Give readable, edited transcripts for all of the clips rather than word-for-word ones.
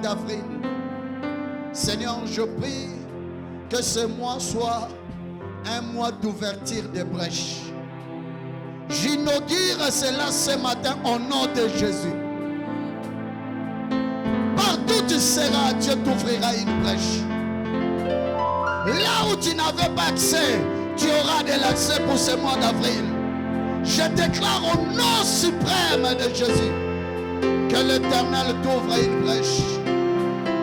d'avril. Seigneur, je prie que ce mois soit un mois d'ouverture des brèches. J'inaugure cela ce matin au nom de Jésus. Partout où tu seras, Dieu t'ouvrira une brèche. Là où tu n'avais pas accès, tu auras de l'accès pour ce mois d'avril. Je déclare au nom suprême de Jésus que l'Éternel t'ouvre une brèche.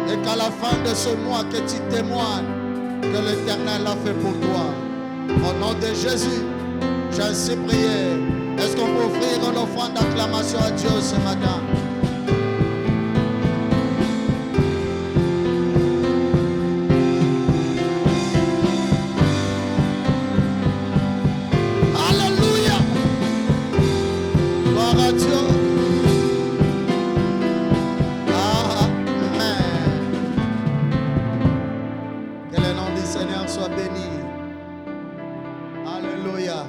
Et qu'à la fin de ce mois, que tu témoignes que l'Éternel a fait pour toi. Au nom de Jésus, j'ai ainsi prié. Est-ce qu'on peut offrir une offrande d'acclamation à Dieu ce matin? Alléluia! Gloire à Dieu. Sois béni. Alléluia.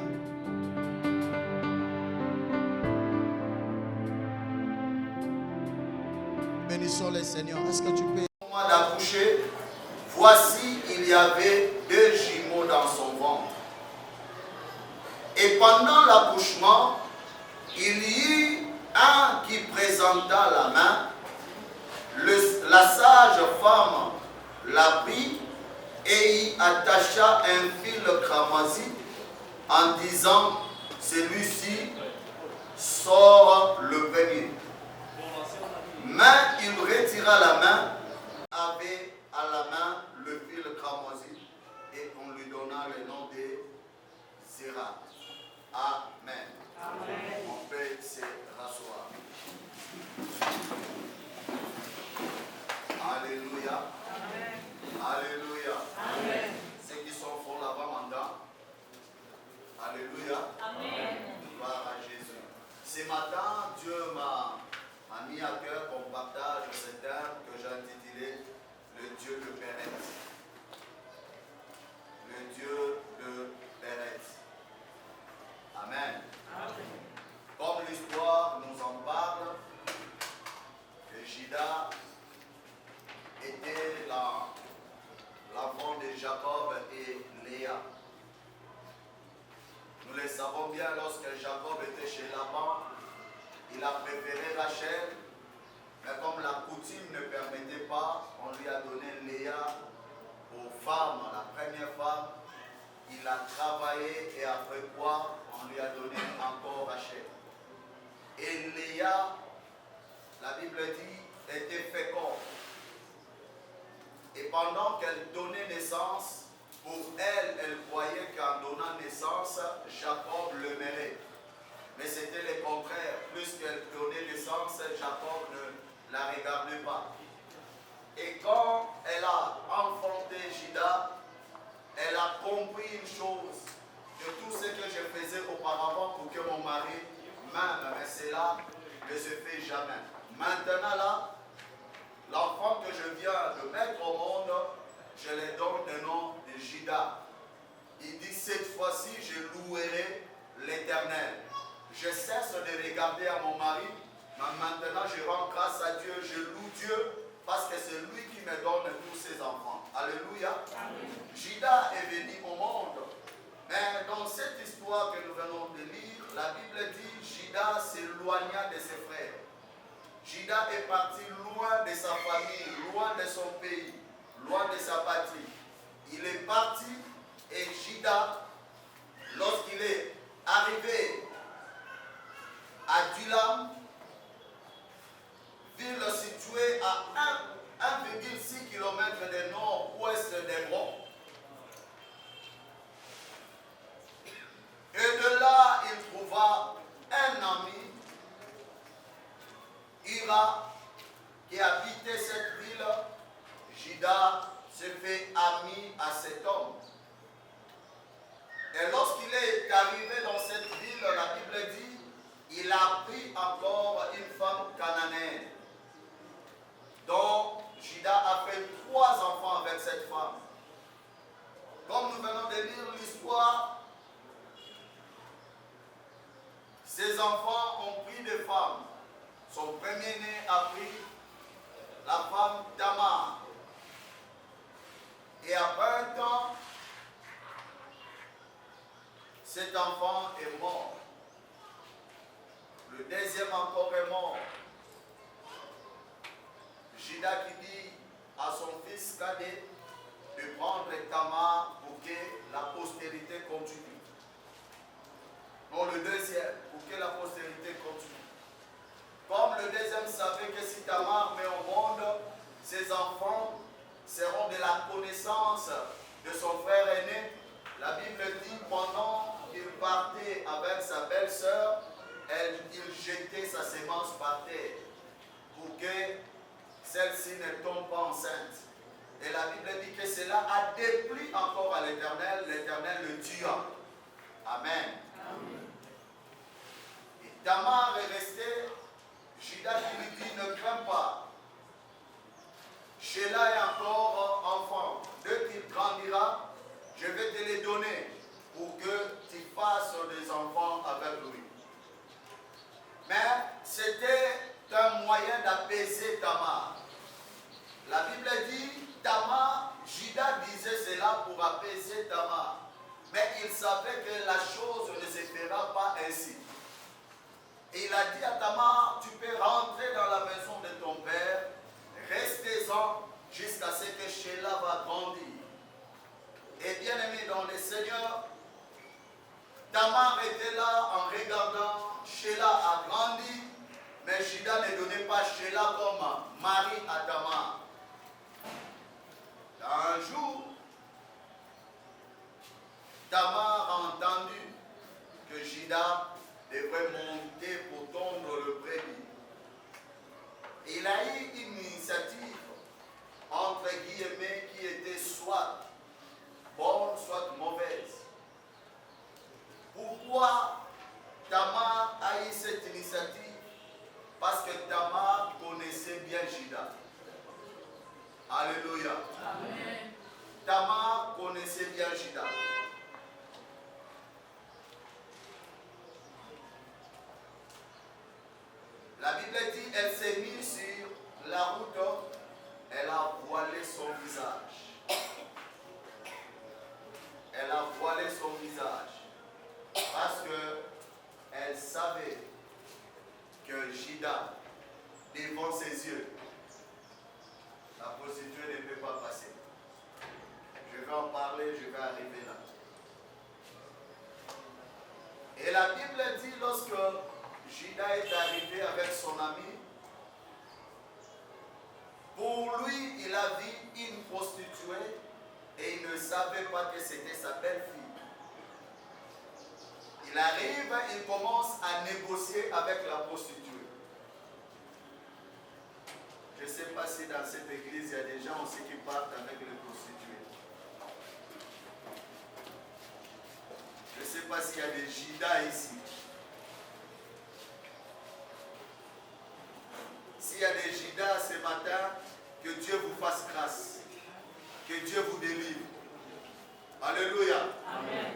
Bénissons le Seigneur. Est-ce que tu peux? Au moment d'accoucher, voici, il y avait 2 jumeaux dans son ventre. Et pendant l'accouchement, il y eut un qui présenta la main. La sage femme la prit et y attacha un fil cramoisi en disant, celui-ci sort Jacob le premier. Mais il retira la main, avait à la main le fil cramoisi, et on lui donna le nom de Zéra. Amen. Amen. On peut se rasseoir. Alléluia. Amen. Alléluia. Amen. Ceux qui sont forts là-bas maintenant. Alléluia. Amen. Gloire à Jésus. Ce matin, Dieu m'a mis à cœur qu'on partage ce thème que j'ai intitulé Le Dieu de Pérez. Le Dieu de Pérez. Amen. Amen. Comme l'histoire nous en parle, que Juda était l'enfant de Jacob et Léa. Nous le savons bien, lorsque Jacob était chez Laban, il a préféré Rachel, mais comme la coutume ne permettait pas, on lui a donné Léa aux femmes, la première femme. Il a travaillé et après quoi, on lui a donné encore Rachel. Et Léa, la Bible dit, était féconde. Et pendant qu'elle donnait naissance, pour elle, elle croyait qu'en donnant naissance, Jacob le méritait. Mais c'était le contraire. Plus qu'elle donnait naissance, Jacob ne la regardait pas. Et quand elle a enfanté Juda, elle a compris une chose, de tout ce que je faisais auparavant pour que mon mari m'aime, mais cela ne se fait jamais. Maintenant là, l'enfant que je viens de mettre au monde, je lui donne le nom de Juda. Il dit, cette fois-ci, je louerai l'Éternel. Je cesse de regarder à mon mari, mais maintenant je rends grâce à Dieu, je loue Dieu, parce que c'est lui qui me donne tous ses enfants. Alléluia. Juda est venu au monde. Mais dans cette histoire que nous venons de lire, la Bible dit, Juda s'éloigna de ses frères. Juda est parti loin de sa famille, loin de son pays, loin de sa patrie. Il est parti et Juda, lorsqu'il est arrivé à Dulam, ville située à 1,6 km de nord-ouest d'Hébron. Et de là, il trouva un ami, Ira, qui habitait cette ville. Juda se fait ami à cet homme. Et lorsqu'il est arrivé dans cette ville, la Bible dit, il a pris encore une femme cananéenne. Donc, Juda a fait 3 enfants avec cette femme. Comme nous venons de lire l'histoire, ces enfants ont pris des femmes. Son premier-né a pris la femme Tamar. Et après un temps, cet enfant est mort. Le deuxième encore est mort. Juda qui dit à son fils cadet de prendre Tamar pour que la postérité continue. Non, le deuxième, pour que la postérité continue. Comme le deuxième savait que si Tamar met au monde, ses enfants seront de la connaissance de son frère aîné. La Bible dit pendant qu'il partait avec sa belle-sœur, il jetait sa semence par terre pour que celle-ci ne tombe pas enceinte. Et la Bible dit que cela a déplu encore à l'Éternel, l'Éternel le tua. Amen. Amen. Et Tamar est restée, Juda qui lui dit, ne crains pas. Sheila est encore enfant. Dès qu'il grandira, je vais te les donner pour que tu fasses des enfants avec lui. Mais c'était un moyen d'apaiser Tamar. La Bible dit, Tamar, Juda disait cela pour apaiser Tamar. Mais il savait que la chose ne se fera pas ainsi. Et il a dit à Tamar, tu peux rentrer dans la maison de ton père, restez-en jusqu'à ce que Sheila va grandir. Et bien aimé dans le Seigneur, Tamar était là en regardant, Sheila a grandi, mais Judas ne donnait pas Sheila comme mari à Tamar. Un jour, Tamar a entendu que Judas devrait monter pour tondre le brebis. Il a eu une initiative, entre guillemets, qui était soit bonne, soit mauvaise. Pourquoi Tamar a eu cette initiative? Parce que Tamar connaissait bien Judas. Alléluia. Amen. Tamar connaissait bien Judas. La Bible dit, elle s'est mise sur la route, elle a voilé son visage. Elle a voilé son visage. Parce qu'elle savait que Judas, devant ses yeux, la prostituée ne peut pas passer. Je vais en parler, je vais arriver là. Et la Bible dit, lorsque Judas est arrivé avec son ami, pour lui, il a vu une prostituée et il ne savait pas que c'était sa belle-fille. Il arrive, il commence à négocier avec la prostituée. Je ne sais pas si dans cette église, il y a des gens aussi qui partent avec les prostituées. Je ne sais pas s'il y a des Judas ici. S'il y a des Judas ce matin, que Dieu vous fasse grâce. Que Dieu vous délivre. Alléluia. Amen.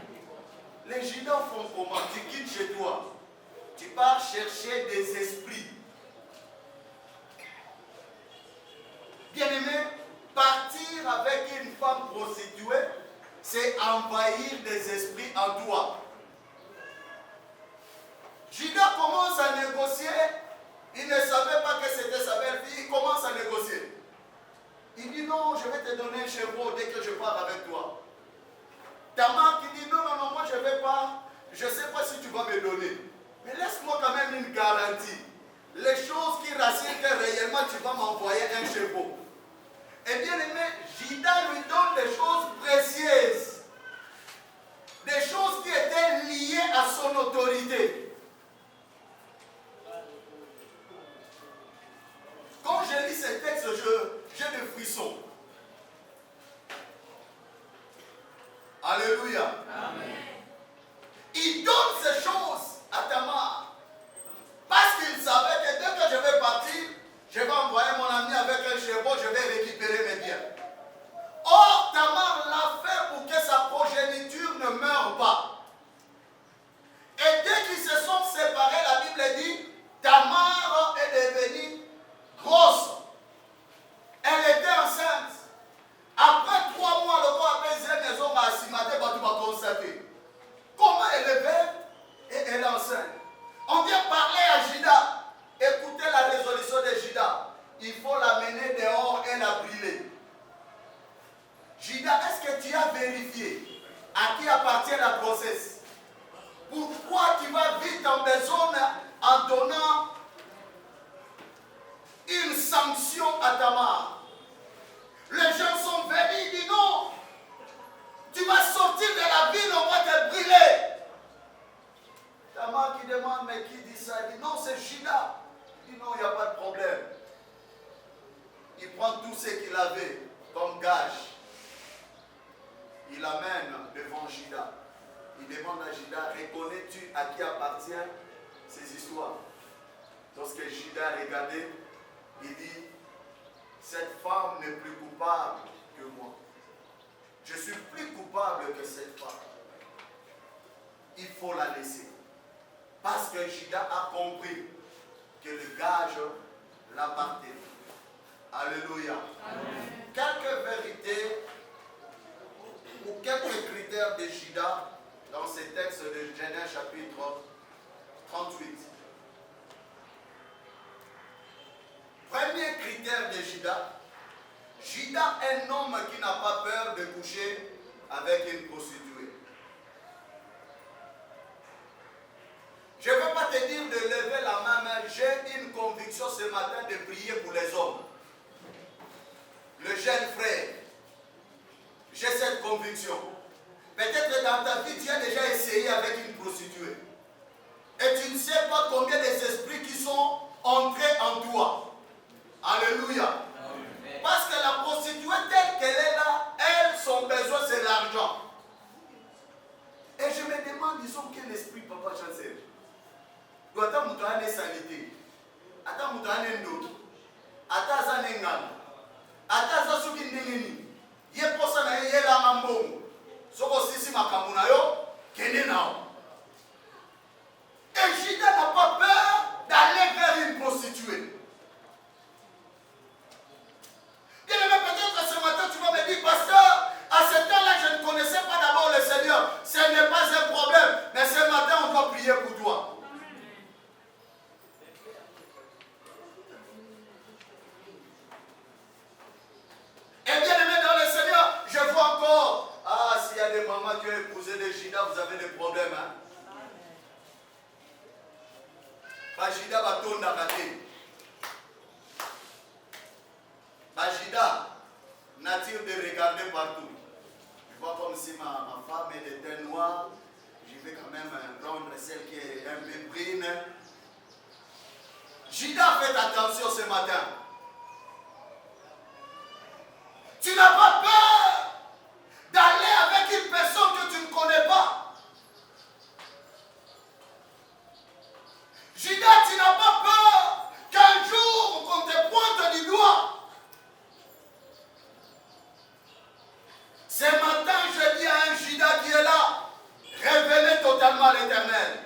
Les Judas font comment? Tu quittes chez toi. Tu pars chercher des esprits. Bien-aimé, partir avec une femme prostituée, c'est envahir des esprits en toi. Judas commence à négocier. Il ne savait pas que c'était sa belle-fille. Il commence à négocier. Il dit non, je vais te donner un chevreau dès que je pars avec toi. Tamar qui dit non, moi je ne vais pas. Je ne sais pas si tu vas me donner. Mais laisse-moi quand même une garantie. Les choses qui rassurent que réellement tu vas m'envoyer un chevreau. Et bien aimé, Judas lui donne des choses précieuses. Des choses qui étaient liées à son autorité. Quand je lis ces textes, j'ai des frissons. Alléluia. Amen. Il donne ces choses à Tamar. Parce qu'il savait que dès que je vais partir, je vais envoyer mon ami avec un chevreau, je vais récupérer mes biens. Or, Tamar l'a fait pour que sa progéniture ne meure pas. Et dès qu'ils se sont séparés, la Bible dit, Tamar est devenue grosse. Elle était enceinte. Après 3 mois, le corps après une maison m'a assimaté, tu vas constater. Comment elle est belle et elle est enceinte. On vient parler à Judas. Écoutez la résolution de Judas. Il faut l'amener dehors et la brûler. Judas, est-ce que tu as vérifié à qui appartient la grossesse? Pourquoi tu vas vite en besogne en donnant une sanction à Tamar? Les gens sont venus, ils disent non. Tu vas sortir de la ville, on va te brûler. Tamar qui demande, mais qui dit ça? Il dit non, c'est Judas. Il dit non, il n'y a pas de problème. Il prend tout ce qu'il avait comme gage. Il l'amène devant Judas. Il demande à Judas, reconnais-tu à qui appartiennent ces histoires? Lorsque Judas a regardé, il dit, cette femme n'est plus coupable que moi. Je suis plus coupable que cette femme. Il faut la laisser. Parce que Judas a compris que le gage l'appartenait. Alléluia. Amen. Quelques vérités ou quelques critères de Judas dans ces textes de Genèse chapitre 38. Premier critère de Judas. Judas est un homme qui n'a pas peur de coucher avec une prostituée. Je ne veux pas te dire de lever la main, mais j'ai une conviction conviction ce matin de prier pour les hommes. Le jeune frère, j'ai cette conviction. Peut-être dans ta vie, tu as déjà essayé avec une prostituée. Et tu ne sais pas combien des esprits qui sont entrés en toi. Alléluia. Amen. Parce que la prostituée telle qu'elle est là, elle, son besoin c'est l'argent. Et je me demande, disons, quel esprit, papa Chancel. Attends, moutane salité. Attends, moutane ndoki. Attends, ça n'engane. Attends, ça souki ndengeni. Yé posa na yé la mambo. Soko sisi makamuna yo, kene nao. Et Judas n'a pas peur d'aller vers une prostituée. Bien aimé, peut-être ce matin tu vas me dire, pasteur, à ce temps-là je ne connaissais pas d'abord le Seigneur. Ce n'est pas un problème, mais ce matin on doit prier pour toi. Et bien aimé dans le Seigneur, je vois encore, s'il y a des mamans qui ont épousé des Judas, vous avez des problèmes. Hein? Bajida batonda kate. Bajida nature de regarder partout. Je vois comme si ma femme est de teint noir. Je vais quand même prendre celle qui est un peu brune. Jida, faites attention ce matin. Tu n'as pas peur d'aller avec une personne que tu ne connais pas. Judas, tu n'as pas peur qu'un jour qu'on te pointe du doigt. Ce matin, je dis à un Judas qui est là, révélez totalement l'Éternel.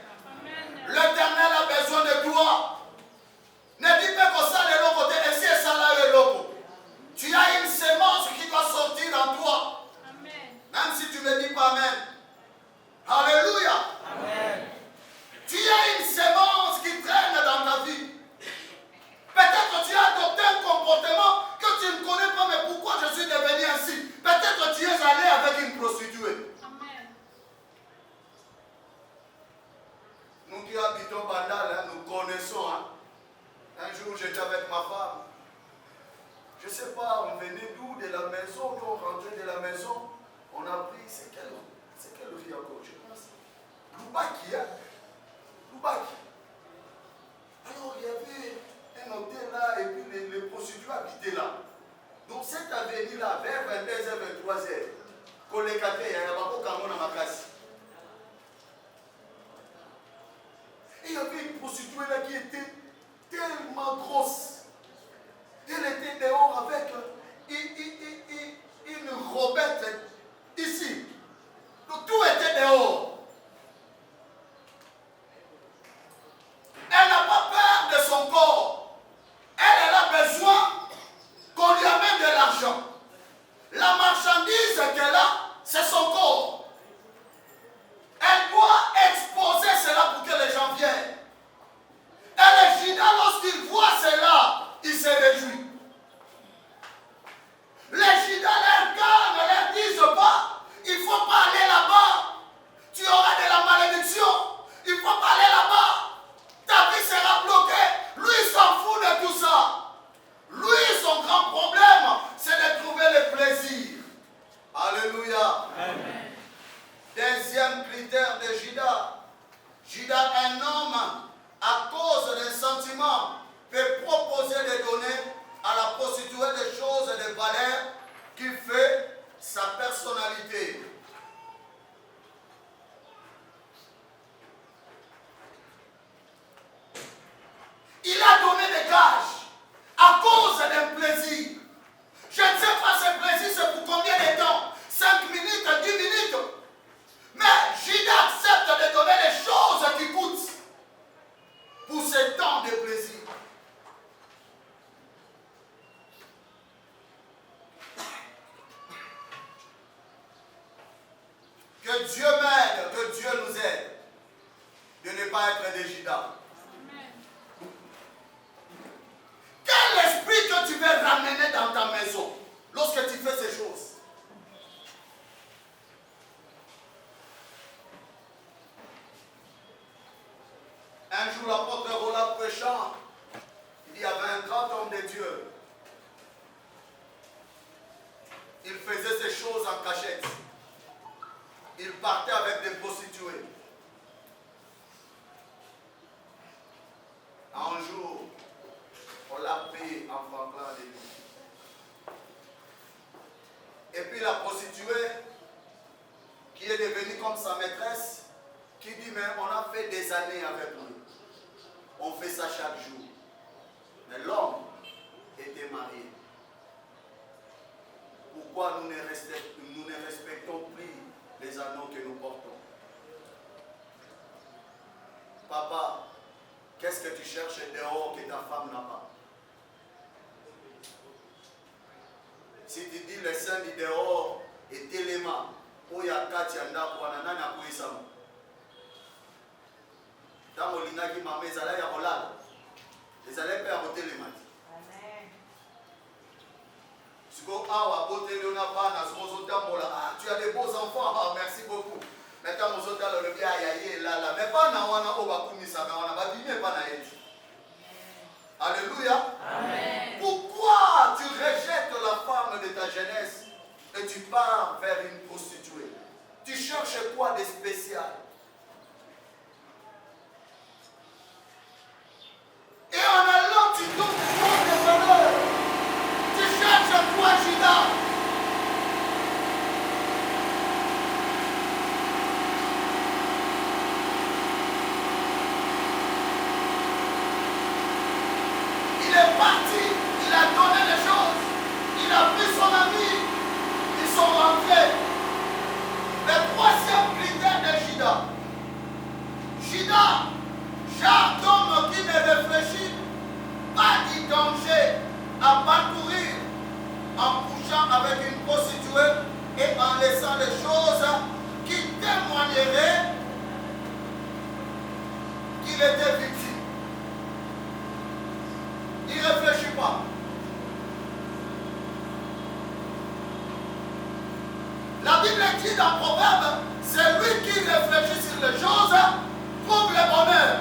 L'Éternel a besoin de toi. Ne dis pas que ça de l'autre côté, et si ça là est l'autre. Tu as une sémence qui doit sortir en toi. Amen. Même si tu ne dis pas Amen. Alléluia. Amen. Tu as une sémence qui traîne dans ta vie. Peut-être que tu as adopté un comportement que tu ne connais pas, mais pourquoi je suis devenu ainsi? Peut-être que tu es allé avec une prostituée. Amen. Nous qui habitons Bandal, nous connaissons. Hein? Un jour, j'étais avec ma femme. Je ne sais pas, on venait d'où? De la maison, quand on rentrait de la maison, on a pris, c'est quelle rue encore, je pense? Loubaki, hein? Loubaki. Alors, il y avait un hôtel là, et puis les prostituées habitaient là. Donc, cette avenue-là, vers 22h, 23h, Kolekate, il y a beaucoup de Kamon à Makassi. Et il y avait une prostituée là qui était tellement grosse. Elle était dehors avec une robette ici. Donc tout était dehors. Elle n'a pas peur de son corps. Elle a besoin qu'on lui amène de l'argent. La marchandise qu'elle a, c'est son corps. Elle doit exposer cela pour que les gens viennent. Et les Judas, lorsqu'ils voient cela, ils se réjouissent. Les Judas, leur cœur ne leur disent pas, il ne faut pas aller là-bas. Tu auras de la malédiction. Il ne faut pas aller là-bas. Ta vie sera bloquée. Lui, il s'en fout de tout ça. Lui, son grand problème, c'est de trouver le plaisir. Alléluia. Amen. Deuxième critère de Judas. Judas, un homme, à cause d'un sentiment, peut proposer de donner à la prostituée des choses et des valeurs qui fait sa personnalité. Il a donné des gages à cause d'un plaisir. Je ne sais pas ce plaisir, c'est pour combien de temps? 5 minutes, 10 minutes. Mais Judas accepte de donner les choses qui coûtent pour ce temps de plaisir. Que Dieu m'aide, que Dieu nous aide de ne pas être des Judas. Quel esprit que tu veux ramener dans ta maison lorsque tu fais ces choses? Un jour, l'apôtre Roland prêchant oui, en franglin des nuits. Et puis la prostituée, qui est devenue comme sa maîtresse, qui dit, mais on a fait des années avec lui. On fait ça chaque jour. Mais l'homme était marié. Pourquoi nous ne respectons plus les anneaux que nous portons? Papa, qu'est-ce que tu cherches dehors que ta femme n'a pas? Si tu dis le sein du dehors est élément, où il y a quatre yanda pour un an à Pouissam. Dans mon lina qui m'a mis à la Yarolade, les allées faire voter les maths. Tu as des beaux enfants, ah, merci beaucoup. Maintenant, nous autres, le bien aïe là, mais pas na wana oba kumisa, mais on a babimé pas na eti. Alléluia. Amen. Pourquoi tu rejettes la femme de ta jeunesse et tu pars vers une prostituée? Tu cherches quoi de spécial? Et en allant, tu donnes trop de valeur. Tu cherches quoi, Judas? Il est parti, il a donné les choses, il a pris son ami, ils sont rentrés. Le troisième critère de Judas. Judas, genre d'homme qui ne réfléchit pas du danger à parcourir en couchant avec une prostituée et en laissant les choses qui témoigneraient qu'il était victime. Il ne réfléchit pas. La Bible dit dans Proverbe, c'est lui qui réfléchit sur les choses, trouve le bonheur.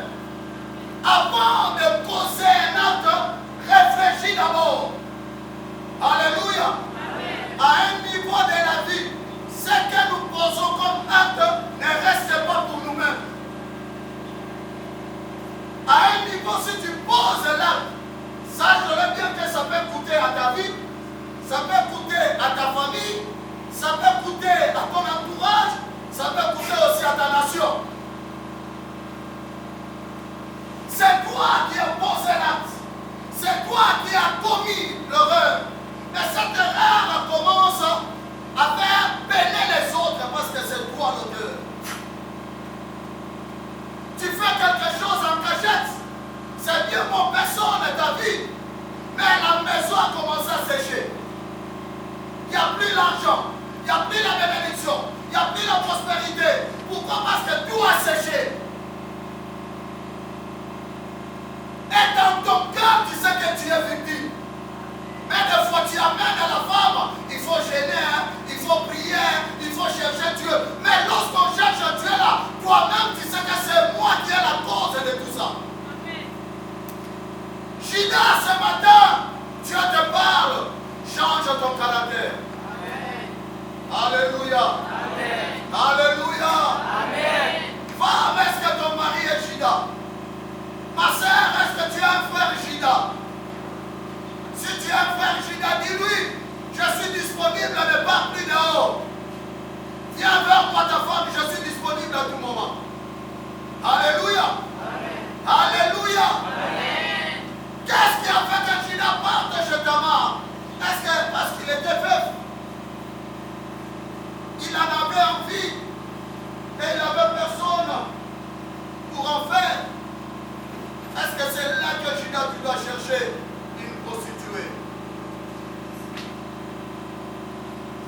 Avant de causer un acte, réfléchis d'abord. Alléluia. Amen. À un niveau de la vie, ce que nous posons comme acte ne reste pas pour nous-mêmes. À un niveau, si tu poses l'acte, sache bien que ça peut coûter à ta vie, ça peut coûter à ta famille, ça peut coûter à ton entourage, ça peut coûter aussi à ta nation. C'est toi qui as posé l'acte. C'est toi qui as commis l'erreur. Et cette erreur commence à faire peiner les autres parce que c'est toi l'auteur. Tu fais quelque chose en cachette. C'est bien pour personne de ta vie. Mais la maison a commencé à sécher. Il n'y a plus l'argent. Il n'y a plus la bénédiction. Il n'y a plus la prospérité. Pourquoi? Parce que tout a séché. Et dans ton cœur, tu sais que tu es victime. Mais des fois, tu amènes à la femme, il faut gêner, il faut prier, il faut chercher Dieu. Mais lorsqu'on cherche Dieu là, toi-même, tu sais que c'est moi qui ai la cause de tout ça. Judas, ce matin, Dieu te parle, change ton caractère. Amen. Alléluia. Amen. Alléluia. Amen. Femme, est-ce que ton mari est Judas? Ma soeur, est-ce que tu as un frère Judas? Si tu as un frère Judas, dis-lui, je suis disponible, ne pars plus dehors. Viens vers moi ta femme, je suis disponible à tout moment. Alléluia. Amen. Alléluia. Amen. Qu'est-ce qui a fait que Judas parte chez Tamar? Est-ce que parce qu'il était veuf? Il en avait envie et il n'avait personne pour en faire. Est-ce que c'est là que Judas tu dois chercher une prostituée?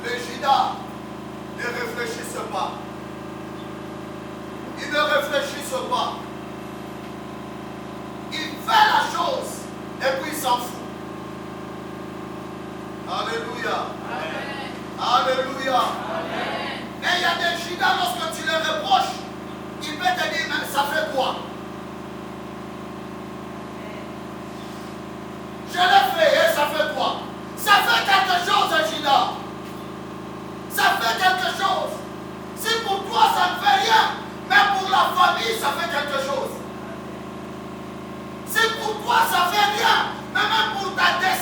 Le Judas ne réfléchisse pas. Il ne réfléchisse pas. Il fait la chose et puis il s'en fout. Alléluia. Amen. Alléluia. Amen. Et il y a des Judas, lorsque tu les reproches, il peut te dire, mais ça fait quoi? Je l'ai fait et ça fait quoi? Ça fait quelque chose, Judas. Ça fait quelque chose. Si pour toi ça ne fait rien, mais pour la famille ça fait quelque chose. Si pour toi ça fait rien, mais même pour ta destinée,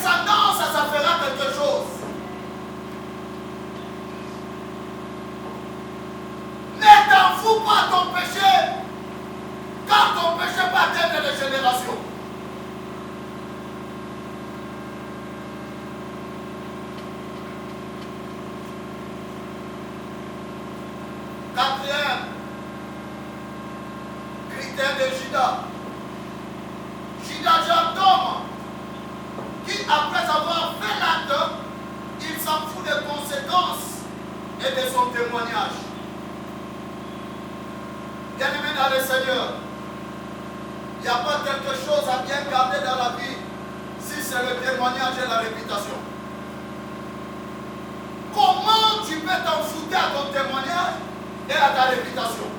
après avoir fait l'acte, il s'en fout des conséquences et de son témoignage. Bien-aimé dans le Seigneur, il n'y a pas quelque chose à bien garder dans la vie si c'est le témoignage et la réputation. Comment tu peux t'en foutre à ton témoignage et à ta réputation?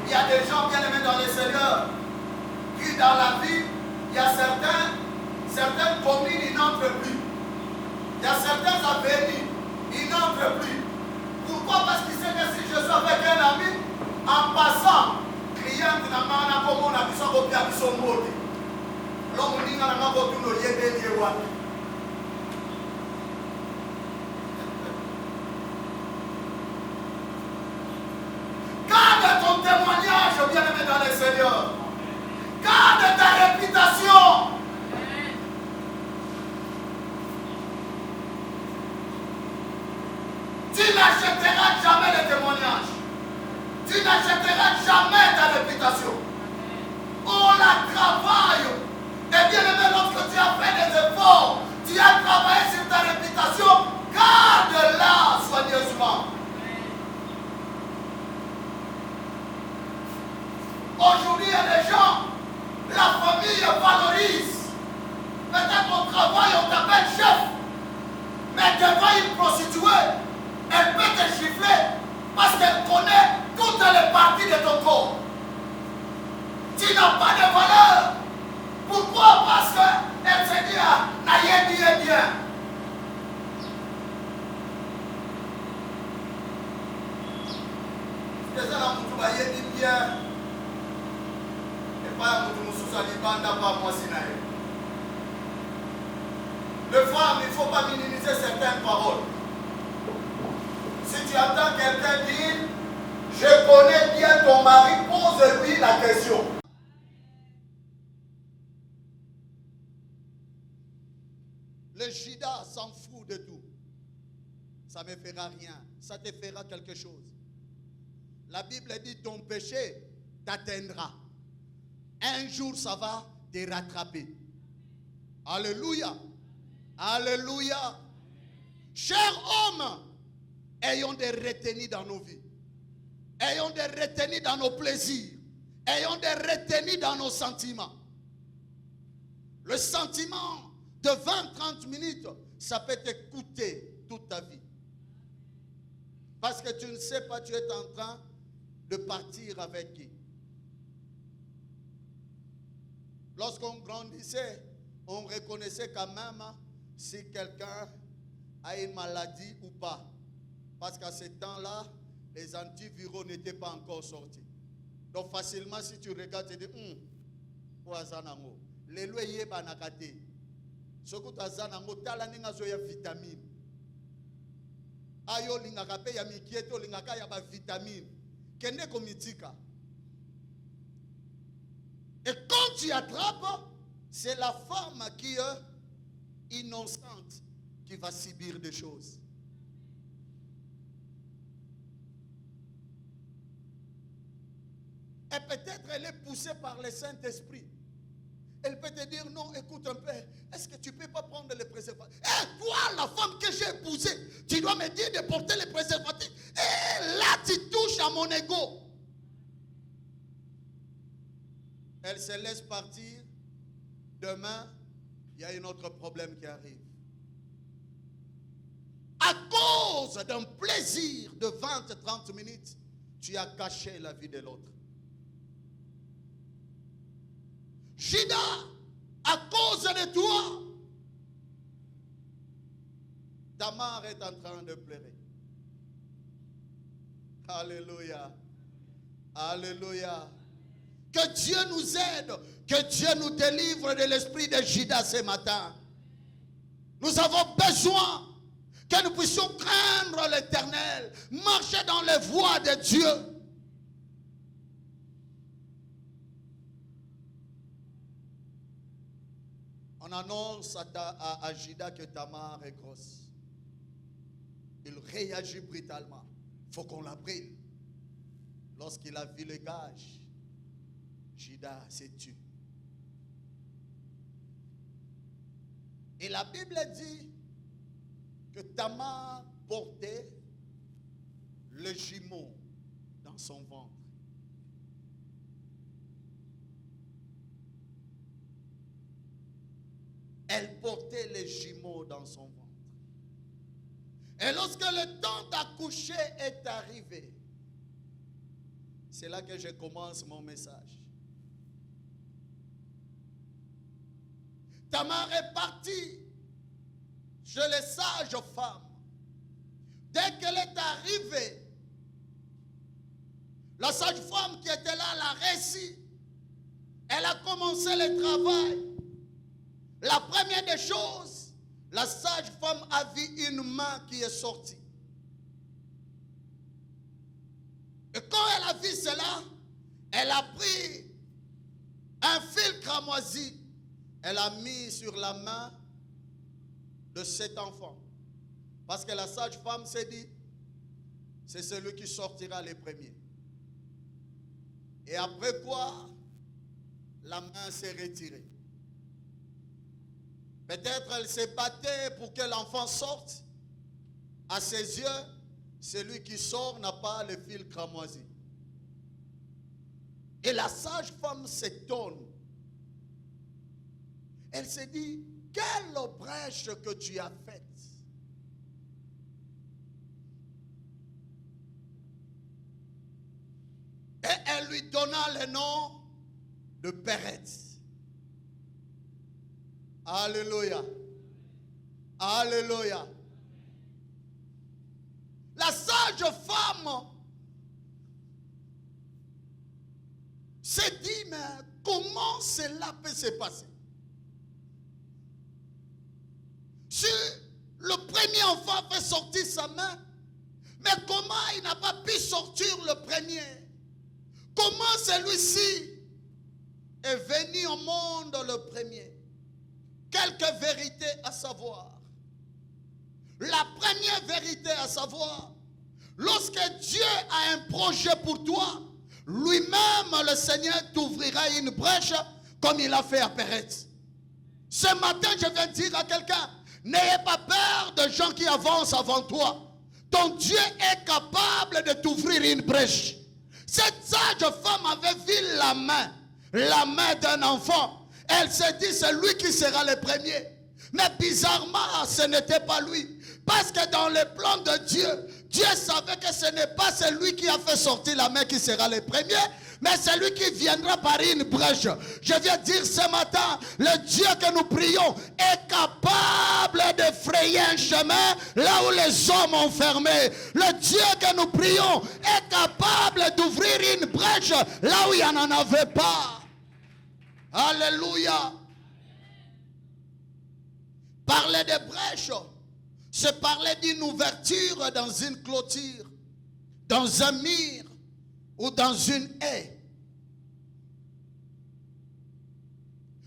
Il y a des gens bien aimés dans le Seigneur qui dans la vie, il y a certaines communes, ils n'entrent plus. Il y a certains avenues, ils n'entrent plus. Pourquoi? Parce qu'il sait que si je suis avec un ami, en passant, client n'a pas comme on a vu son copie à son mot. L'homme dit qu'on a pas tout le lieu. Garde ton témoignage, bien-aimé dans le Seigneur. Garde ta réputation. Tu n'achèteras jamais le témoignage. Tu n'achèteras jamais ta réputation. On la travaille. Et bien aimé, lorsque tu as fait des efforts, tu as travaillé sur ta réputation, garde-la soigneusement. Aujourd'hui, il y a des gens, la famille valorise. Peut-être au travail, on t'appelle chef. Mais devant une prostituée, elle peut te gifler parce qu'elle connaît toutes les parties de ton corps. Tu n'as pas de valeur. Pourquoi? Parce qu'elle se dit, ah, naïe bien. C'est ça la moutou baye dit bien. Et pas la moutou moussou sa dit banda pas moi si naïe. Le femme, il ne faut pas minimiser certaines paroles. Si tu entends quelqu'un dire, je connais bien ton mari, pose-lui la question. Le Judas s'en fout de tout. Ça ne me fera rien. Ça te fera quelque chose. La Bible dit ton péché t'atteindra. Un jour, ça va te rattraper. Alléluia. Alléluia. Chers hommes, ayons des retenues dans nos vies. Ayons des retenues dans nos plaisirs. Ayons des retenues dans nos sentiments. Le sentiment de 20-30 minutes, ça peut te coûter toute ta vie. Parce que tu ne sais pas, tu es en train de partir avec qui. Lorsqu'on grandissait, on reconnaissait quand même si quelqu'un a une maladie ou pas. Parce qu'à ce temps-là, les antiviraux n'étaient pas encore sortis. Donc facilement, si tu regardes, tu dis, les loyers banakate. Ce que tu as dit, tu as vitamine. Ayo lingakape ya mikieto lingaka ya ba vitamine. Kende komitika. Et quand tu attrapes, c'est la femme qui est innocente qui va subir des choses. Et peut-être elle est poussée par le Saint-Esprit. Elle peut te dire, non, écoute un peu, est-ce que tu ne peux pas prendre les préservatifs? Et toi, la femme que j'ai épousée, tu dois me dire de porter les préservatifs. Et là, tu touches à mon ego. Elle se laisse partir. Demain, il y a un autre problème qui arrive. À cause d'un plaisir de 20-30 minutes, tu as caché la vie de l'autre. Judas, à cause de toi, Tamar est en train de pleurer. Alléluia. Alléluia. Que Dieu nous aide, que Dieu nous délivre de l'esprit de Judas ce matin. Nous avons besoin que nous puissions craindre l'Éternel, marcher dans les voies de Dieu. On annonce à Judas que Tamar est grosse. Il réagit brutalement. Il faut qu'on la brille. Lorsqu'il a vu le gage, Judas s'est tué. Et la Bible dit que Tamar portait le jumeau dans son ventre. Elle portait les jumeaux dans son ventre. Et lorsque le temps d'accoucher est arrivé, c'est là que je commence mon message. Tamar est partie chez les sages femmes. Dès qu'elle est arrivée, la sage-femme qui était là l'a réussi. Elle a commencé le travail. La première des choses, la sage-femme a vu une main qui est sortie. Et quand elle a vu cela, elle a pris un fil cramoisi. Elle a mis sur la main de cet enfant. Parce que la sage-femme s'est dit, c'est celui qui sortira le premier. Et après quoi, la main s'est retirée. Peut-être elle s'est battue pour que l'enfant sorte. À ses yeux, celui qui sort n'a pas le fil cramoisi. Et la sage-femme s'étonne. Elle s'est dit, quelle brèche que tu as faite. Et elle lui donna le nom de Pérez. Alléluia. Alléluia. La sage femme s'est dit, mais comment cela peut se passer? Si le premier enfant fait sortir sa main, mais comment il n'a pas pu sortir le premier? Comment celui-ci est venu au monde le premier? Quelques vérités à savoir. La première vérité à savoir, lorsque Dieu a un projet pour toi, lui-même le Seigneur t'ouvrira une brèche comme il a fait à Pérez. Ce matin, je viens dire à quelqu'un, n'ayez pas peur de gens qui avancent avant toi. Ton Dieu est capable de t'ouvrir une brèche. Cette sage femme avait vu la main d'un enfant. Elle s'est dit, c'est lui qui sera le premier. Mais bizarrement, ce n'était pas lui. Parce que dans le plan de Dieu, Dieu savait que ce n'est pas celui qui a fait sortir la main qui sera le premier, mais celui qui viendra par une brèche. Je viens dire ce matin, le Dieu que nous prions est capable de frayer un chemin là où les hommes ont fermé. Le Dieu que nous prions est capable d'ouvrir une brèche là où il n'y en avait pas. Alléluia. Parler de brèche, c'est parler d'une ouverture dans une clôture, dans un mur ou dans une haie.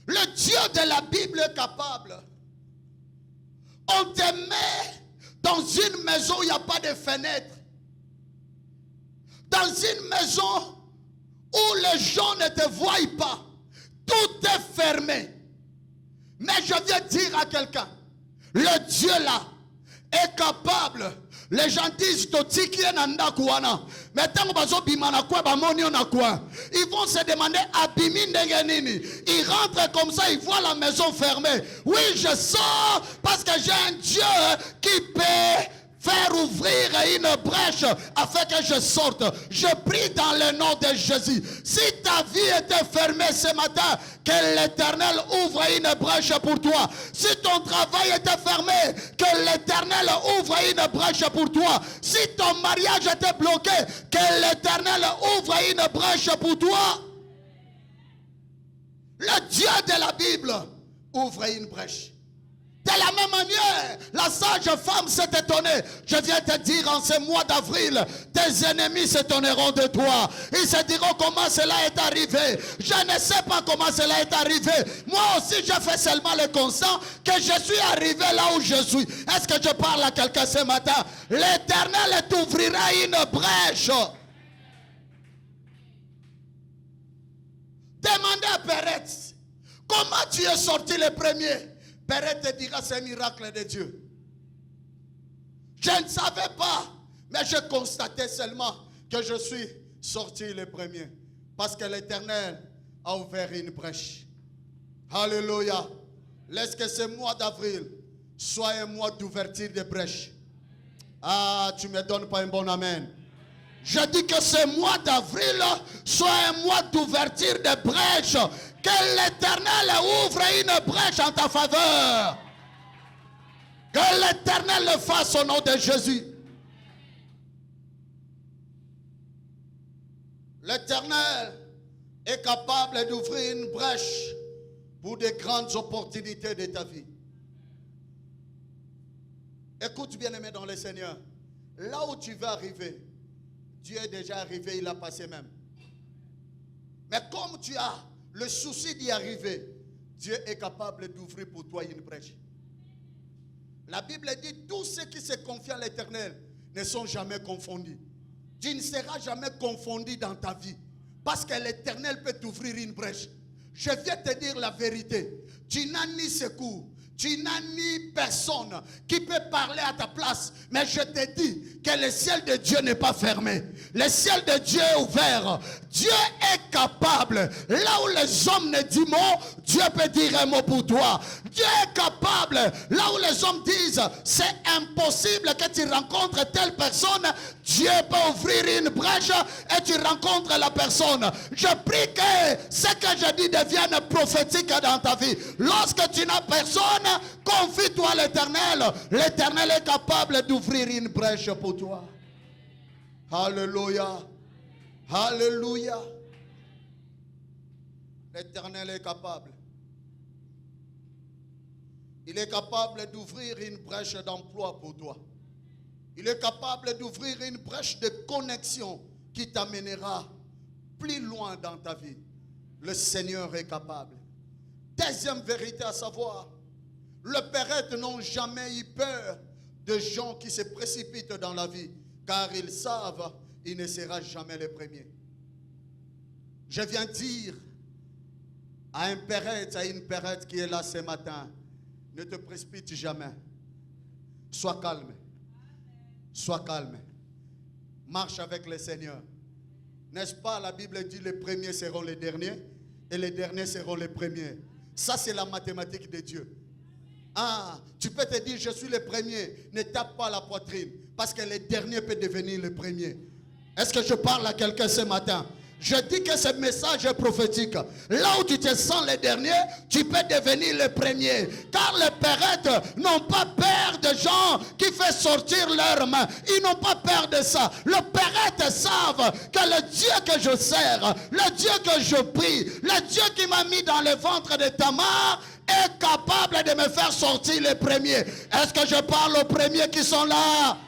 Le Dieu de la Bible est capable. On te met dans une maison où il n'y a pas de fenêtre. Dans une maison où les gens ne te voient pas. Tout est fermé. Mais je viens dire à quelqu'un, le Dieu là est capable. Les gens disent mais ils vont se demander ils rentrent comme ça, ils voient la maison fermée. Oui, je sors parce que j'ai un Dieu qui peut faire ouvrir une brèche afin que je sorte. Je prie dans le nom de Jésus. Si ta vie était fermée ce matin, que l'Éternel ouvre une brèche pour toi. Si ton travail était fermé, que l'Éternel ouvre une brèche pour toi. Si ton mariage était bloqué, que l'Éternel ouvre une brèche pour toi. Le Dieu de la Bible ouvre une brèche. De la même manière, la sage femme s'est étonnée. Je viens te dire, en ce mois d'avril, tes ennemis s'étonneront de toi. Ils se diront comment cela est arrivé. Je ne sais pas comment cela est arrivé. Moi aussi, je fais seulement le constat que je suis arrivé là où je suis. Est-ce que je parle à quelqu'un ce matin? L'Éternel t'ouvrira une brèche. à Perrette, comment tu es sorti le premier? Perrette te dira, c'est un miracle de Dieu. Je ne savais pas, mais je constatais seulement que je suis sorti le premier. Parce que l'Éternel a ouvert une brèche. Alléluia. Laisse que ce mois d'avril soit un mois d'ouverture de brèche. Ah, tu ne me donnes pas un bon amen. Je dis que ce mois d'avril soit un mois d'ouverture de brèche. Que l'Éternel ouvre une brèche en ta faveur. Que l'Éternel le fasse au nom de Jésus. L'Éternel est capable d'ouvrir une brèche pour de grandes opportunités de ta vie. Écoute bien aimé dans le Seigneur. Là où tu vas arriver, Dieu est déjà arrivé, il a passé même. Mais comme tu as le souci d'y arriver, Dieu est capable d'ouvrir pour toi une brèche. La Bible dit, tous ceux qui se confient à l'Éternel ne sont jamais confondus. Tu ne seras jamais confondu dans ta vie. Parce que l'Éternel peut t'ouvrir une brèche. Je viens te dire la vérité. Tu n'as ni secours. Tu n'as ni personne qui peut parler à ta place. Mais je te dis que le ciel de Dieu n'est pas fermé. Le ciel de Dieu est ouvert. Dieu est capable. Là où les hommes ne disent mot, Dieu peut dire un mot pour toi. Dieu est capable. Là où les hommes disent c'est impossible que tu rencontres telle personne, Dieu peut ouvrir une brèche et tu rencontres la personne. Je prie que ce que je dis devienne prophétique dans ta vie. Lorsque tu n'as personne, confie-toi à l'Éternel. L'Éternel est capable d'ouvrir une brèche pour toi. Alléluia. Alléluia. L'Éternel est capable. Il est capable d'ouvrir une brèche d'emploi pour toi. Il est capable d'ouvrir une brèche de connexion qui t'amènera plus loin dans ta vie. Le Seigneur est capable. Deuxième vérité à savoir, les Perrette n'ont jamais eu peur de gens qui se précipitent dans la vie, car ils savent qu'il ne sera jamais le premier. Je viens dire à un Perrette, à une Perrette qui est là ce matin, ne te précipite jamais. Sois calme. Sois calme. Marche avec le Seigneur. N'est-ce pas, la Bible dit les premiers seront les derniers et les derniers seront les premiers. Ça, c'est la mathématique de Dieu. Ah, tu peux te dire, je suis le premier. Ne tape pas la poitrine. Parce que le dernier peut devenir le premier. Est-ce que je parle à quelqu'un ce matin? Je dis que ce message est prophétique. Là où tu te sens le dernier, tu peux devenir le premier. Car les Perrettes n'ont pas peur de gens qui font sortir leurs mains. Ils n'ont pas peur de ça. Les Perrettes savent que le Dieu que je sers, le Dieu que je prie, le Dieu qui m'a mis dans le ventre de Tamar est capable de me faire sortir les premiers. Est-ce que je parle aux premiers qui sont là?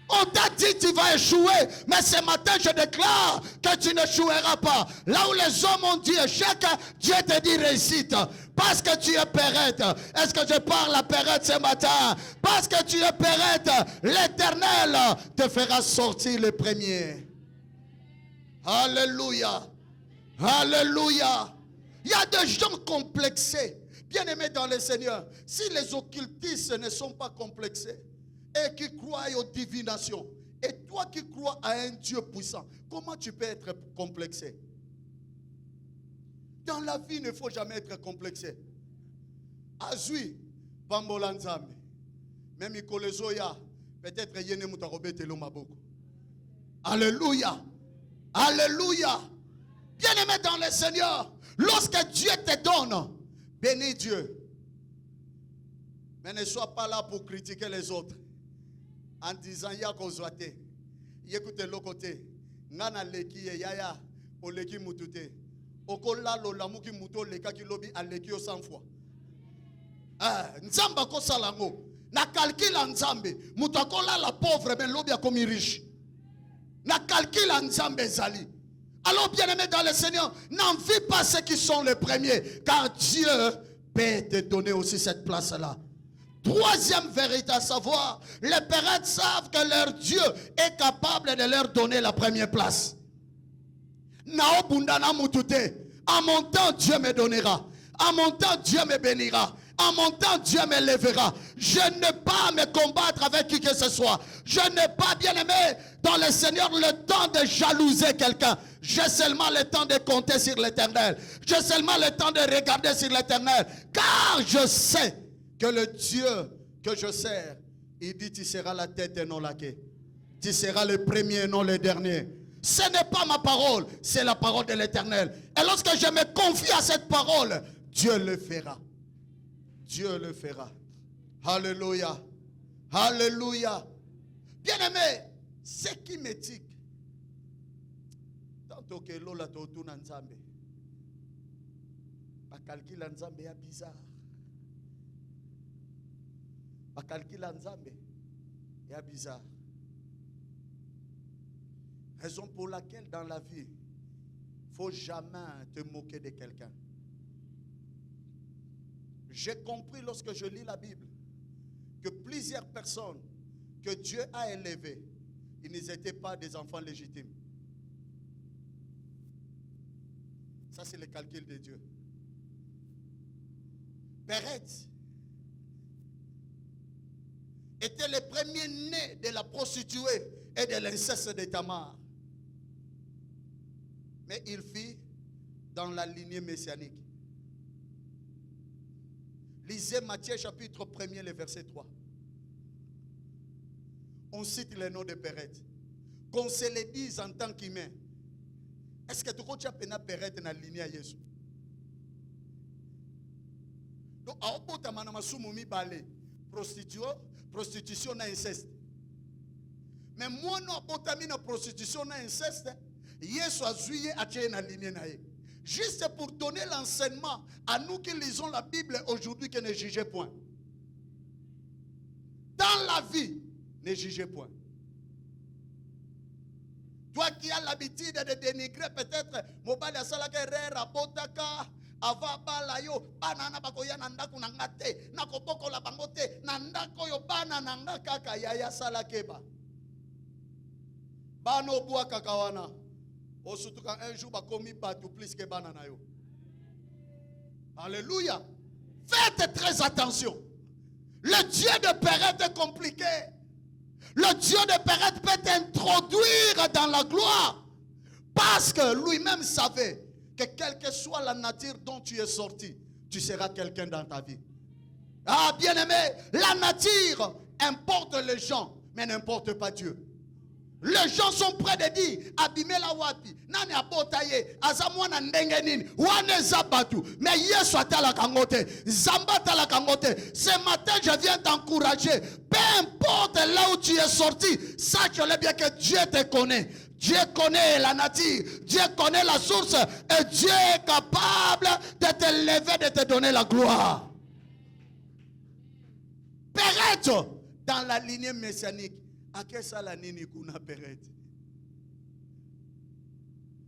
On t'a dit tu vas échouer, mais ce matin je déclare que tu n'échoueras pas. Là où les hommes ont dit échec, Dieu te dit réussite. Parce que tu es Perrette. Est-ce que je parle à Perrette ce matin? Parce que tu es Perrette, l'Éternel te fera sortir le premier. Alléluia. Alléluia. Il y a des gens complexés. Bien-aimés dans le Seigneur, si les occultistes ne sont pas complexés, et qui croient aux divinations, et toi qui crois à un Dieu puissant, comment tu peux être complexé? Dans la vie, il ne faut jamais être complexé. Azui, Bambolanzame, même Ikolezoya, peut-être Yene Mutarobe Telomaboko. Alléluia. Alléluia. Bien-aimé dans le Seigneur, lorsque Dieu te donne, bénis Dieu. Mais ne sois pas là pour critiquer les autres. En disant, ya kozwate, yekute lokote, ngana leki yaya, o leki mutute, okola lo lamuki muto leka ki lobi a leki o 100 fois. Nzamba ko salango, na calcule nzambe, mutakola la pauvre ben lobi a komi riche. Na calcule nzambe zali. Alors bien aimé dans le Seigneur, n'envie pas ceux qui sont les premiers, car Dieu peut te donner aussi cette place-là. Troisième vérité à savoir, les Perrettes savent que leur Dieu est capable de leur donner la première place. Nao bundana mutute, En mon temps, Dieu me donnera. En mon temps, Dieu me bénira. En mon temps, Dieu me lèvera. Je n'ai pas à me combattre avec qui que ce soit. Je n'ai pas, bien aimé, dans le Seigneur, le temps de jalouser quelqu'un. J'ai seulement le temps de compter sur l'Éternel. J'ai seulement le temps de regarder sur l'Éternel. Car je sais que le Dieu que je sers, il dit, tu seras la tête et non la queue. Tu seras le premier et non le dernier. Ce n'est pas ma parole, c'est la parole de l'Éternel. Et lorsque je me confie à cette parole, Dieu le fera. Dieu le fera. Alléluia. Alléluia. Bien-aimé, ce qui m'éthique. Tantôt que l'ola totu na nzambe. Ba calcul nzambe ya bizarre. Ba calcul nzambe ya bizarre. Raison pour laquelle dans la vie, il ne faut jamais te moquer de quelqu'un. J'ai compris lorsque je lis la Bible que plusieurs personnes que Dieu a élevées, ils n'étaient pas des enfants légitimes. Ça, c'est le calcul de Dieu. Pérez était le premier né de la prostituée et de l'inceste de Tamar. Mais il fit dans la lignée messianique. Lisez Matthieu chapitre 1er, le verset 3. On cite le nom de Pérez. Qu'on se le dise en tant qu'humain. Est-ce que tu as pena Pérez dans la lignée à Jésus? Donc, à Opotama Namasumumi Balé, prostitution et inceste. Mais moi, non, Opotami na prostitution et inceste. Jésus a joué à la lignée. Juste pour donner l'enseignement à nous qui lisons la Bible aujourd'hui, que ne jugez point. Dans la vie, ne jugez point. Toi qui as l'habitude de dénigrer peut-être mobile à salaka rera botaka ava balayo banana bakoya nandaku nangate nakopoko la bangote nandako yo banana ngaka yaya salakeba bano bua kakawana. Oh, surtout quand un jour, bakomi batou plus que banana yo. Alléluia. Faites très attention. Le Dieu de Pérez est compliqué. Le Dieu de Pérez peut t'introduire dans la gloire. Parce que lui-même savait que quelle que soit la nature dont tu es sorti, tu seras quelqu'un dans ta vie. Ah, bien-aimé, la nature importe les gens, mais n'importe pas Dieu. Les gens sont prêts de dire abîmer la wapi nani abotaye azamwana ndengenini wane zabatu mais Yesu atala kangote zamba tala kangote. Ce matin je viens t'encourager, peu importe là où tu es sorti, sache-le bien que Dieu te connaît. Dieu connaît la nature, Dieu connaît la source et Dieu est capable de te lever, de te donner la gloire. Pérez dans la lignée messianique.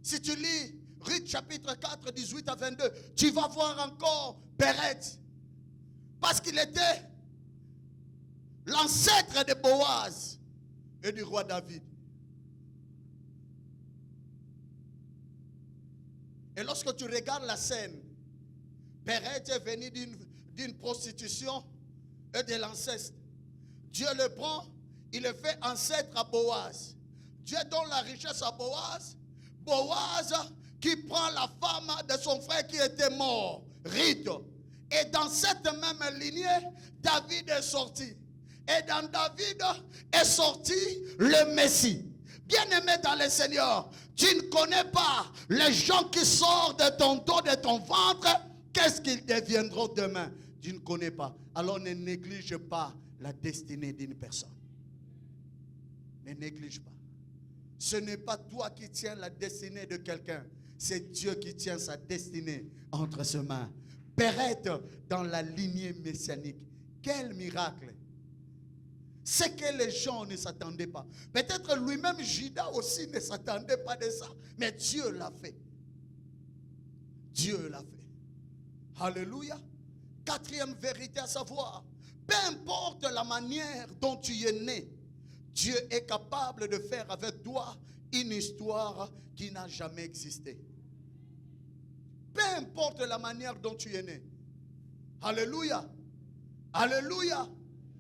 Si tu lis Ruth chapitre 4, 18 à 22, tu vas voir encore Pérez. Parce qu'il était l'ancêtre de Boaz et du roi David. Et lorsque tu regardes la scène, Pérez est venu d'une prostitution et de l'inceste. Dieu le prend. Il le fait ancêtre à Boaz. Dieu donne la richesse à Boaz. Boaz qui prend la femme de son frère qui était mort, Ruth. Et dans cette même lignée, David est sorti. Et dans David est sorti le Messie. Bien-aimé dans le Seigneur, tu ne connais pas les gens qui sortent de ton dos, de ton ventre. Qu'est-ce qu'ils deviendront demain? Tu ne connais pas. Alors ne néglige pas la destinée d'une personne. Ne néglige pas. Ce n'est pas toi qui tiens la destinée de quelqu'un. C'est Dieu qui tient sa destinée entre ses mains. Pérez dans la lignée messianique. Quel miracle. C'est que les gens ne s'attendaient pas. Peut-être lui-même Judas aussi ne s'attendait pas de ça. Mais Dieu l'a fait. Dieu l'a fait. Alléluia. Quatrième vérité à savoir. Peu importe la manière dont tu es né, Dieu est capable de faire avec toi une histoire qui n'a jamais existé. Peu importe la manière dont tu es né. Alléluia. Alléluia.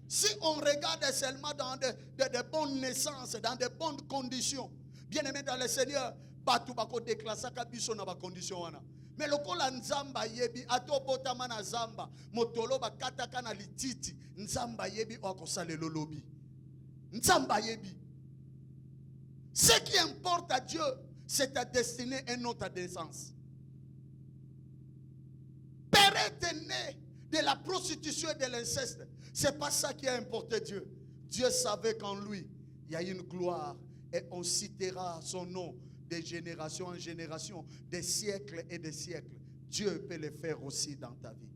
Si on regarde seulement dans de bonnes naissances, dans de bonnes conditions, bien aimé dans le Seigneur, batu bako déclarer kabiso na ba condition wana. Mais lokola nzamba yebi atobotama na zamba, motolo bakataka na lititi, nzamba yebi okosale lolobi. Nzamba yebi. Ce qui importe à Dieu, c'est ta destinée et non ta naissance. Père est né de la prostitution et de l'inceste. C'est pas ça qui a importé Dieu. Dieu savait qu'en lui, il y a une gloire et on citera son nom de génération en génération, des siècles et des siècles. Dieu peut le faire aussi dans ta vie.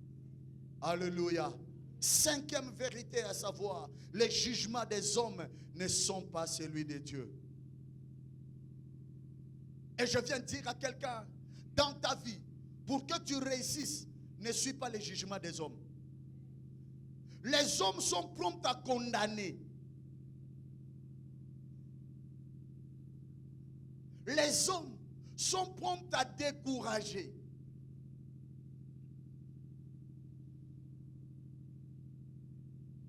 Alléluia. Cinquième vérité à savoir, les jugements des hommes ne sont pas celui de Dieu. Et je viens dire à quelqu'un, dans ta vie, pour que tu réussisses, ne suis pas les jugements des hommes. Les hommes sont prompts à condamner. Les hommes sont prompts à décourager.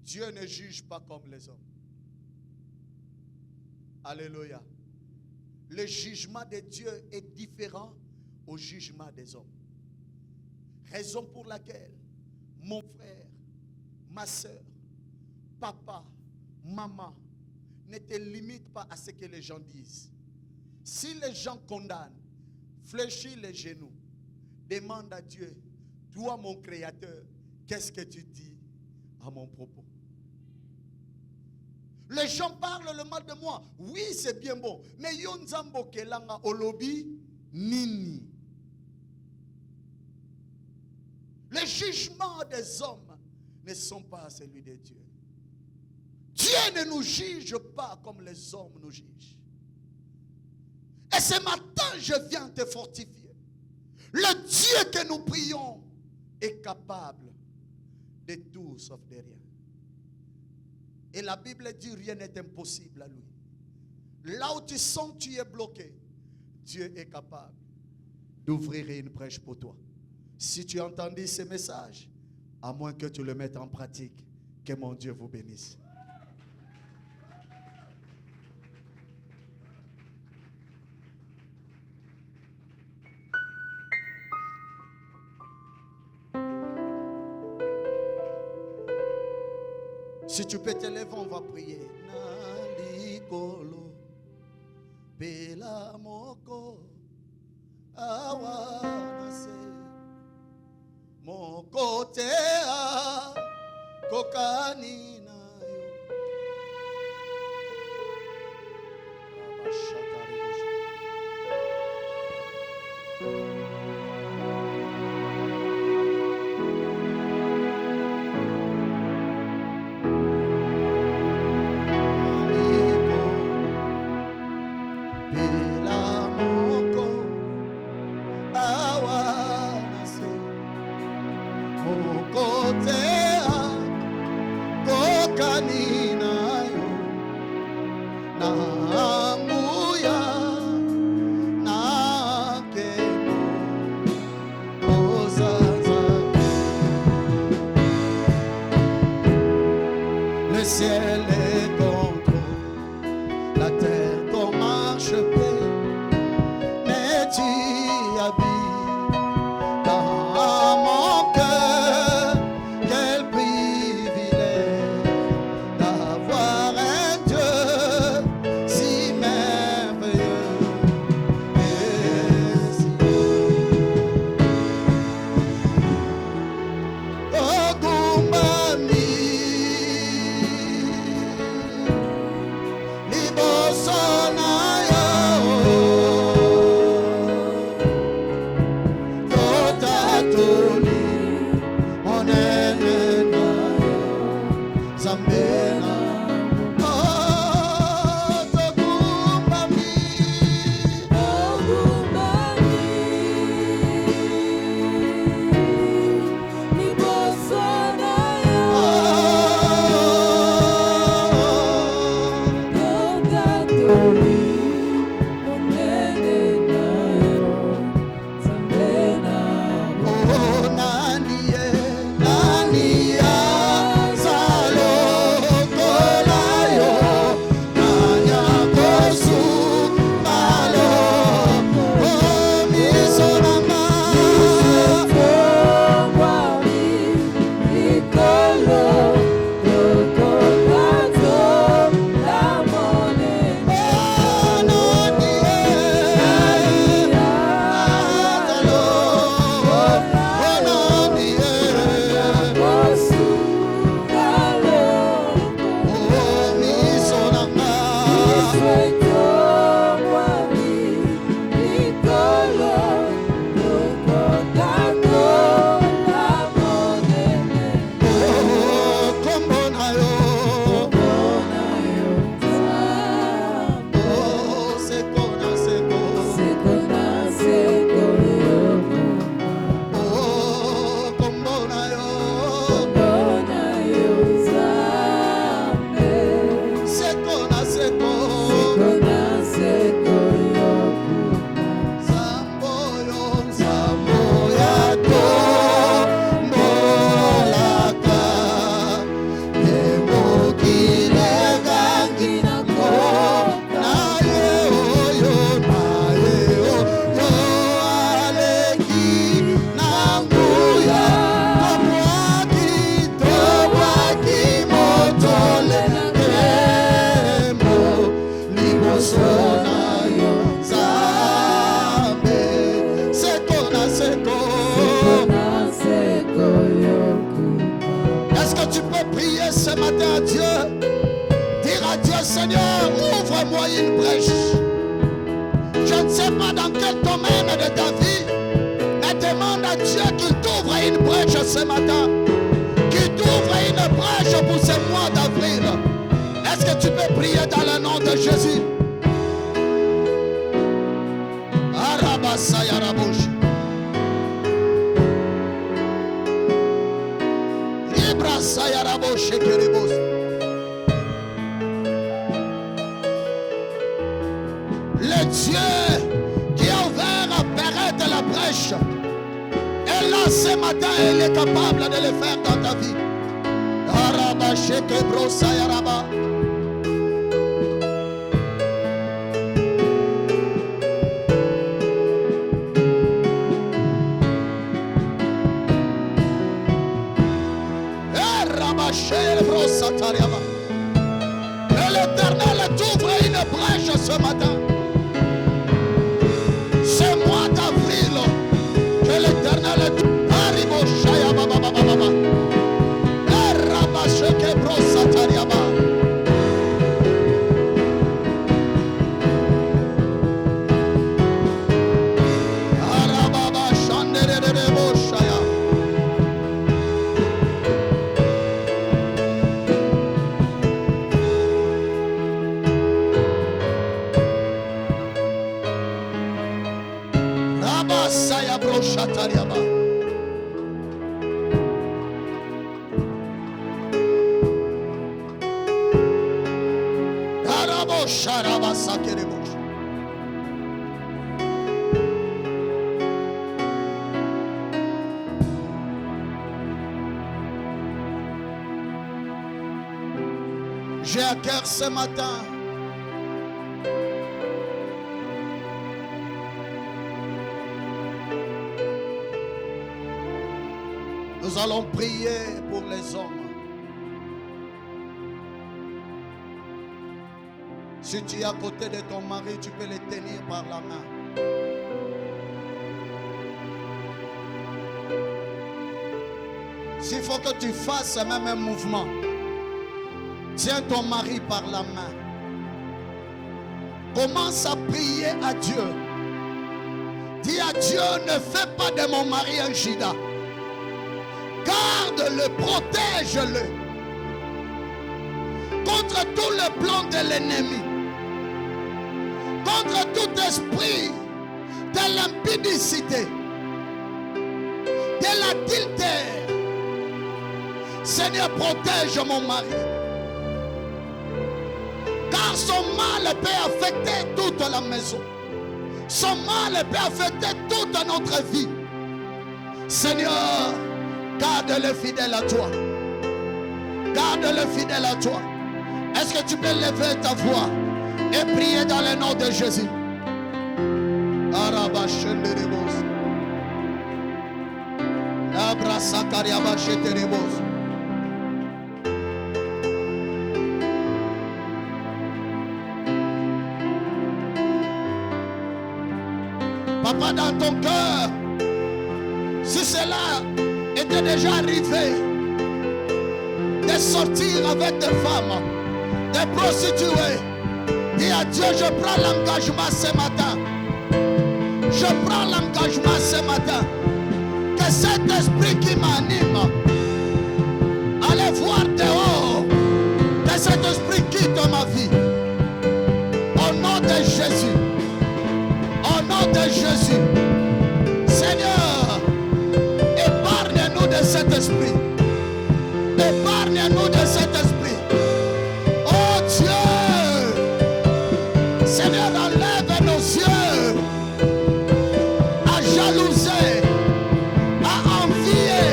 Dieu ne juge pas comme les hommes. Alléluia. Le jugement de Dieu est différent au jugement des hommes. Raison pour laquelle mon frère, ma soeur, papa, maman, ne te limite pas à ce que les gens disent. Si les gens condamnent, fléchis les genoux, demande à Dieu, toi mon créateur, qu'est-ce que tu dis à mon propos? Les gens parlent le mal de moi. Oui, c'est bien bon. Mais yonzambo kelanga olobi nini. Les jugements des hommes ne sont pas celui de Dieu. Dieu ne nous juge pas comme les hommes nous jugent. Et ce matin, je viens te fortifier. Le Dieu que nous prions est capable de tout sauf de rien. Et la Bible dit rien n'est impossible à lui. Là où tu sens que tu es bloqué, Dieu est capable d'ouvrir une brèche pour toi. Si tu as entendu ce message, à moins que tu le mettes en pratique, que mon Dieu vous bénisse. Si tu peux te lever, on va prier. Nalikolo, Bela moko, awanase, moko tea, kokani na yo. ce matin à Dieu. Dire à Dieu, Seigneur, ouvre-moi une brèche. Je ne sais pas dans quel domaine de ta vie, mais demande à Dieu qu'il t'ouvre une brèche ce matin. Qu'il t'ouvre une brèche pour ce mois d'avril. Est-ce que tu peux prier dans le nom de Jésus? Arabasayarabush. Ibrasayarabush Keribus. Le Dieu qui a ouvert à paraître la brèche est là ce matin et il est capable de le faire dans ta vie. Arabashe Kebrosayaraba. Et l'Éternel t'ouvre une brèche ce matin. Ce mois d'avril, que l'Éternel t'ouvre. J'ai à cœur ce matin nous allons prier pour les hommes. Si tu es à côté de ton mari, tu peux le tenir par la main. S'il faut que tu fasses même un mouvement, tiens ton mari par la main. Commence à prier à Dieu. Dis à Dieu, ne fais pas de mon mari un Judas. Garde-le, protège-le contre tout le plan de l'ennemi, contre tout esprit de l'impudicité, de l'adultère. Seigneur, protège mon mari, car son mal peut affecter toute la maison. Son mal peut affecter toute notre vie. Seigneur, garde-le fidèle à toi. Garde-le fidèle à toi. Est-ce que tu peux lever ta voix et prier dans le nom de Jésus? Papa, dans ton cœur, si cela était déjà arrivé, de sortir avec des femmes, de prostituées, dis à Dieu, je prends l'engagement ce matin. Je prends l'engagement ce matin que cet esprit qui m'anime, allez voir dehors, que cet esprit quitte ma vie. Au nom de Jésus. Au nom de Jésus. Seigneur, épargne-nous de cet esprit. Épargne-nous de cet esprit. Oh Dieu, Seigneur, enlève nos yeux à jalouser, à envier,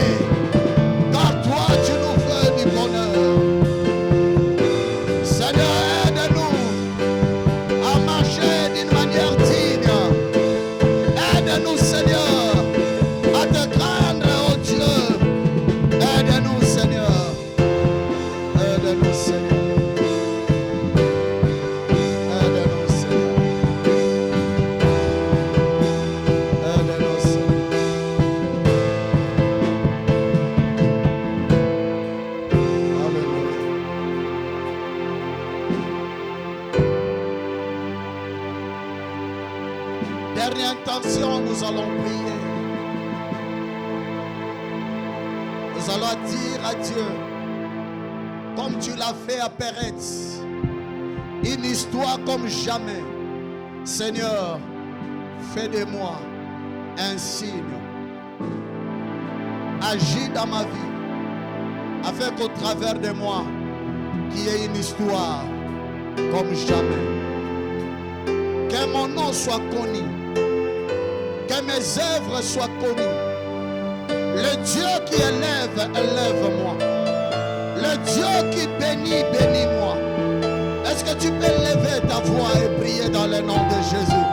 car toi tu nous veux du bonheur. Seigneur, aide-nous à marcher d'une manière digne. Aide-nous, Seigneur, à te craindre, oh Dieu. Aide-nous, Seigneur. Aide-nous, Seigneur. Aide-nous, Seigneur. Aide-nous, Seigneur. nous allons prier. Nous allons dire à Dieu, comme tu l'as fait à Péretz, une histoire comme jamais. Seigneur, fais de moi un signe. Agis dans ma vie, afin qu'au travers de moi, qu'il y ait une histoire comme jamais. Que mon nom soit connu, que mes œuvres soient connues. Le Dieu qui élève, élève-moi. Le Dieu qui bénit, bénis-moi. Est-ce que tu peux lever ta voix et prier dans le nom de Jésus?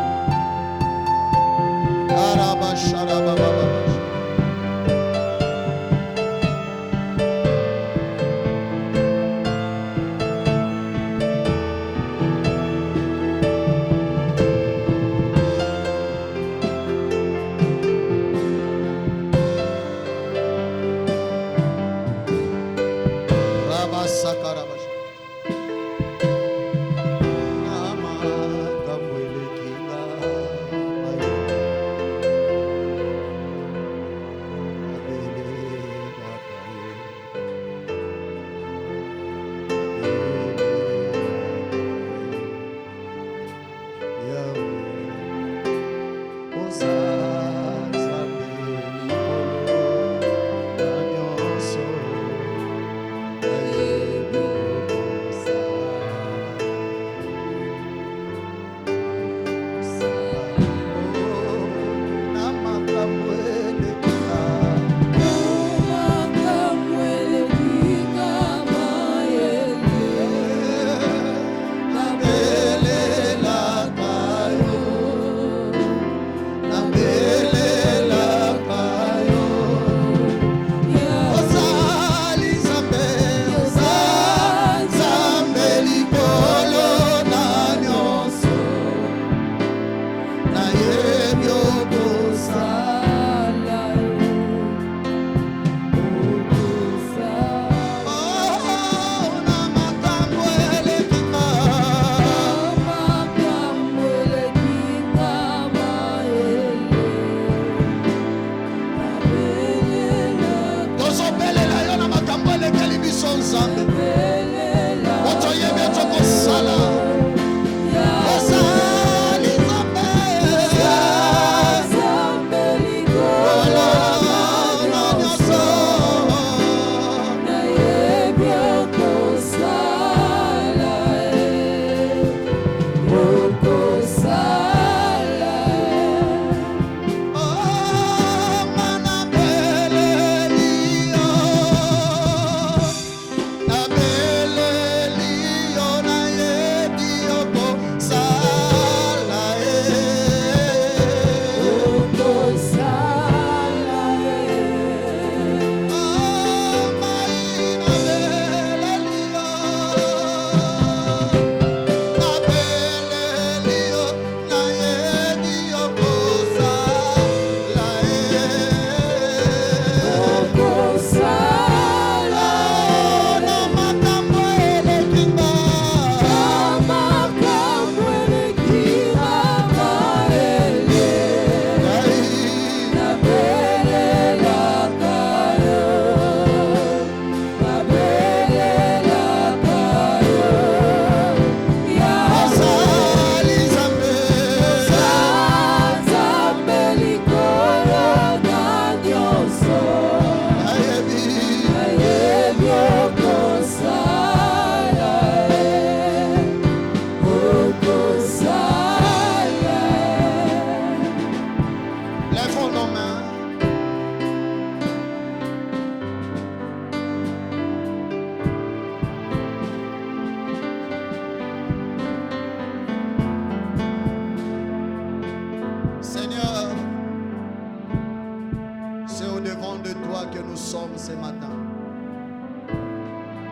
ce matin.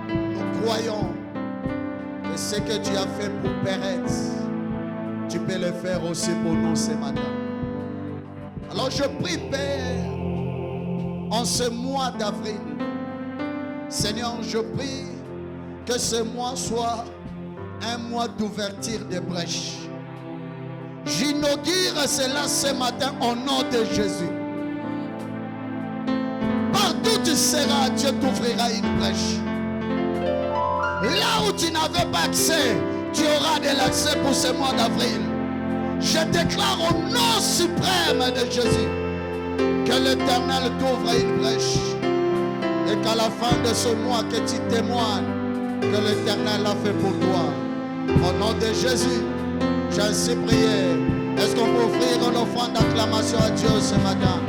Nous croyons que ce que tu as fait pour Péretz, tu peux le faire aussi pour nous ce matin. Alors je prie, Père, en ce mois d'avril, Seigneur, je prie que ce mois soit un mois d'ouverture de brèches. J'inaugure cela ce matin au nom de Jésus. Partout où tu seras, Dieu t'ouvrira une brèche. Là où tu n'avais pas accès, tu auras de l'accès pour ce mois d'avril. Je déclare au nom suprême de Jésus que l'Éternel t'ouvre une brèche. Et qu'à la fin de ce mois, que tu témoignes que l'Éternel l'a fait pour toi. Au nom de Jésus, j'ai ainsi prié. Est-ce qu'on peut offrir une offrande d'acclamation à Dieu ce matin?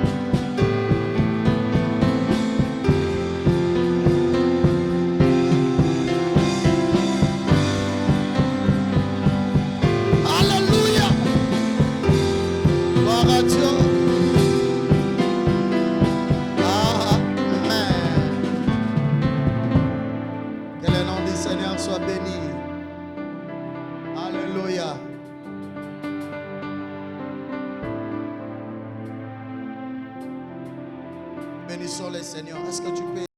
Alléluia! Gloire à Dieu. Que le nom du Seigneur soit béni. Alléluia. Bénissons le Seigneur. Est-ce que tu peux